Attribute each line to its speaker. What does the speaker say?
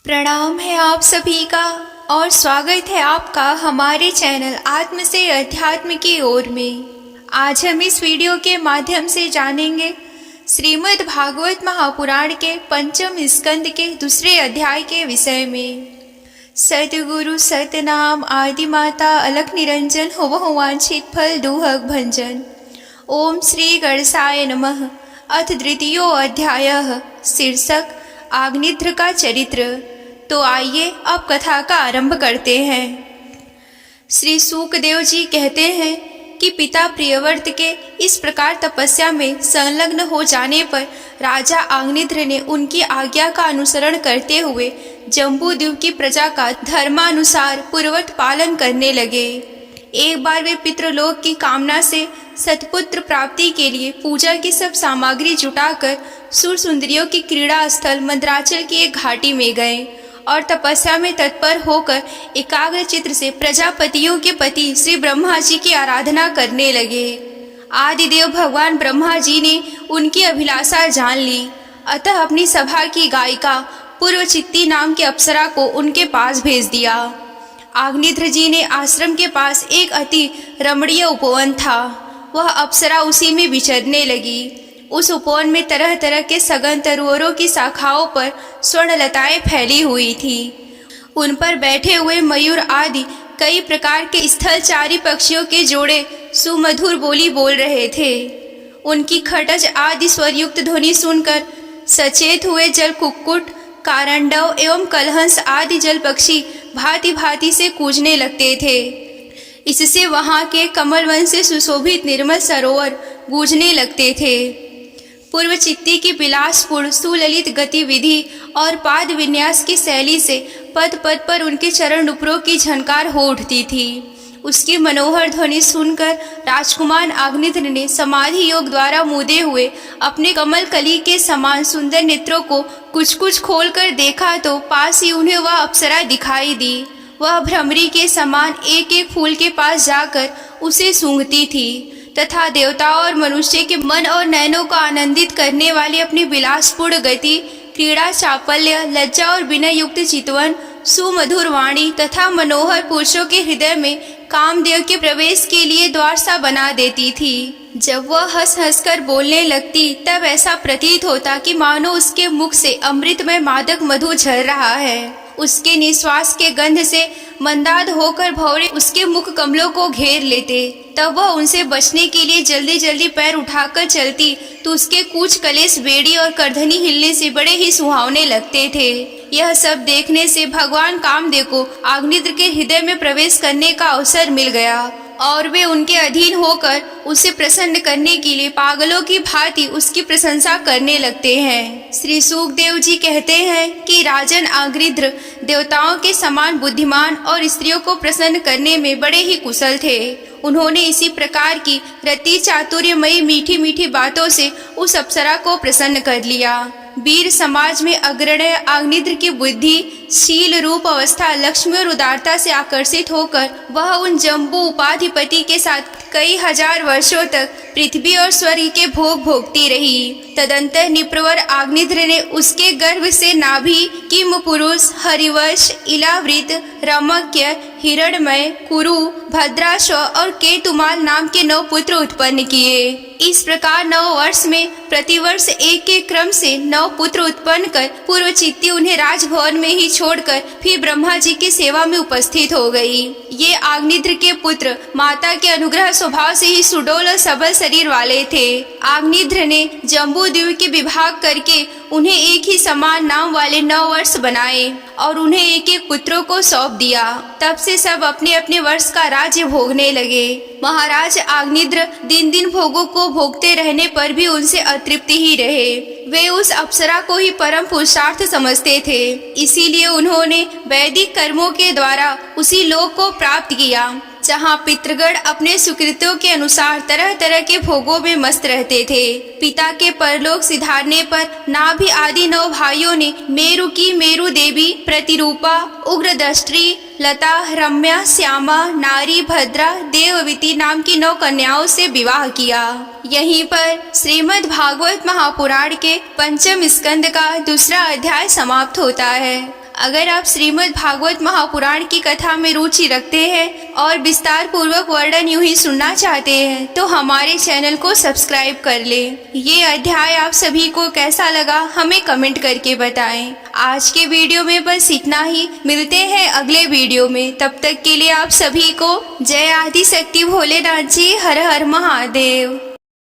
Speaker 1: प्रणाम है आप सभी का और स्वागत है आपका हमारे चैनल आत्म से अध्यात्म की ओर में। आज हम इस वीडियो के माध्यम से जानेंगे श्रीमद् भागवत महापुराण के पंचम स्कंद के दूसरे अध्याय के विषय में। सतगुरु सतनाम आदि माता अलख निरंजन हो वांछित फल दुहक भंजन। ओम श्री गणेशाय नमः। अथ द्वितीयो अध्यायः। शीर्षक आग्निध्र का चरित्र। तो आइए अब कथा का आरंभ करते हैं। श्री सूकदेव जी कहते हैं कि पिता प्रियव्रत के इस प्रकार तपस्या में संलग्न हो जाने पर राजा आग्निध्र ने उनकी आज्ञा का अनुसरण करते हुए जम्बूद्वीप की प्रजा का धर्मानुसार पूर्ववत पालन करने लगे। एक बार वे पितृलोक की कामना से सतपुत्र प्राप्ति के लिए पूजा की सब सामग्री जुटाकर सुर सुंदरियों की क्रीड़ा स्थल मंद्राचल की एक घाटी में गए और तपस्या में तत्पर होकर एकाग्र चित्र से प्रजापतियों के पति श्री ब्रह्मा जी की आराधना करने लगे। आदिदेव भगवान ब्रह्मा जी ने उनकी अभिलाषा जान ली, अतः अपनी सभा की गायिका पूर्वचित्ती नाम के अप्सरा को उनके पास भेज दिया। आग्निध्र जी ने आश्रम के पास एक अति रमणीय उपवन था, वह अप्सरा उसी में विचरने लगी। उस उपवन में तरह तरह के सघन तरुओं की शाखाओं पर स्वर्णलताएं फैली हुई थी। उन पर बैठे हुए मयूर आदि कई प्रकार के स्थलचारी पक्षियों के जोड़े सुमधुर बोली बोल रहे थे। उनकी खटज आदि स्वरयुक्त ध्वनि सुनकर सचेत हुए जल कुक्कुट, कारंडव एवं कलहंस आदि जल पक्षी भांति भांति से कूजने लगते थे। इससे वहां के कमलवन से सुशोभित निर्मल सरोवर गूंजने लगते थे। पूर्वचित्ती की विलासपूर्ण सुललित गतिविधि और पाद विन्यास की शैली से पद पद पर उनके चरण नुपुरों की झनकार हो उठती थी। उसकी मनोहर ध्वनि सुनकर राजकुमार आग्निध्र ने समाधि योग द्वारा मुदे हुए अपने कमल कली के समान सुंदर नेत्रों को कुछ कुछ खोलकर देखा तो पास ही उन्हें वह अप्सरा दिखाई दी। वह भ्रमरी के समान एक एक फूल के पास जाकर उसे सूंघती थी तथा देवताओं और मनुष्य के मन और नयनों को आनंदित करने वाली अपनी विलासपूर्ण गति, क्रीड़ा, चापल्य, लज्जा और विनय युक्त चितवन, सुमधुर वाणी तथा मनोहर पुरुषों के हृदय में कामदेव के प्रवेश के लिए द्वार सा बना देती थी। जब वह हंस हंस कर बोलने लगती तब ऐसा प्रतीत होता कि मानो उसके मुख से अमृतमय मादक मधु झर रहा है। उसके निश्वास के गंध से मंदाद होकर भौरे उसके मुख कमलों को घेर लेते। तब वह उनसे बचने के लिए जल्दी जल्दी पैर उठाकर चलती तो उसके कूच, कलेश, बेड़ी और करधनी हिलने से बड़े ही सुहावने लगते थे। यह सब देखने से भगवान कामदेव को आग्निध्र के हृदय में प्रवेश करने का अवसर मिल गया और वे उनके अधीन होकर उसे प्रसन्न करने के लिए पागलों की भांति उसकी प्रशंसा करने लगते हैं। श्री सूकदेव जी कहते हैं कि राजन आग्निध्र देवताओं के समान बुद्धिमान और स्त्रियों को प्रसन्न करने में बड़े ही कुशल थे। उन्होंने इसी प्रकार की रति चातुर्यमयी मीठी मीठी बातों से उस अप्सरा को प्रसन्न कर लिया। वीर समाज में अग्रण्य आग्निध्र की बुद्धि, शील, रूप, अवस्था, लक्ष्मी और उदारता से आकर्षित होकर वह उन जम्बू उपाधिपति के साथ कई हजार वर्षों तक पृथ्वी और स्वर्ग के भोग भोगती रही। तदंतर निप्रवर आग्निध्र ने उसके गर्भ से नाभि, किम पुरुष, हरिवश, इलावृत, रमक्य, हिरण्मय, कुरु, भद्राश्व और केतुमाल नाम के 9 पुत्र उत्पन्न किए। इस प्रकार 9 वर्ष में प्रतिवर्ष एक के क्रम से 9 पुत्र उत्पन्न कर पूर्वचित्ती उन्हें राजभवन में ही छोड़कर फिर ब्रह्मा जी की सेवा में उपस्थित हो गई। ये आग्निध्र के पुत्र माता के अनुग्रह स्वभाव से ही सुडोल और सबल शरीर वाले थे। आग्निध्र ने जम्बूद्वीप के विभाग करके उन्हें एक ही समान नाम वाले 9 वर्ष बनाए और उन्हें एक एक पुत्रों को सौंप दिया। तब से सब अपने अपने वर्ष का राज्य भोगने लगे। महाराज आग्निध्र दिन दिन भोगों को भोगते रहने पर भी उनसे अतृप्त ही रहे। वे उस अप्सरा को ही परम पुरुषार्थ समझते थे, इसीलिए उन्होंने वैदिक कर्मों के द्वारा उसी लोक को प्राप्त किया जहाँ पितृगण अपने सुकृतों के अनुसार तरह तरह के भोगों में मस्त रहते थे। पिता के परलोक सिधारने पर नाभि आदि 9 भाइयों ने मेरु की मेरु देवी, प्रतिरूपा, उग्रदष्टि, लता, रम्या, श्यामा, नारी, भद्रा, देववीति नाम की 9 कन्याओं से विवाह किया। यहीं पर श्रीमद् भागवत महापुराण के पंचम स्कंद का दूसरा अध्याय समाप्त होता है। अगर आप श्रीमद् भागवत महापुराण की कथा में रुचि रखते हैं और विस्तार पूर्वक वर्णन यूं ही सुनना चाहते हैं तो हमारे चैनल को सब्सक्राइब कर लें। ये अध्याय आप सभी को कैसा लगा हमें कमेंट करके बताएं। आज के वीडियो में बस इतना ही, मिलते हैं अगले वीडियो में। तब तक के लिए आप सभी को जय आदि शक्ति भोलेनाथ जी, हर हर महादेव।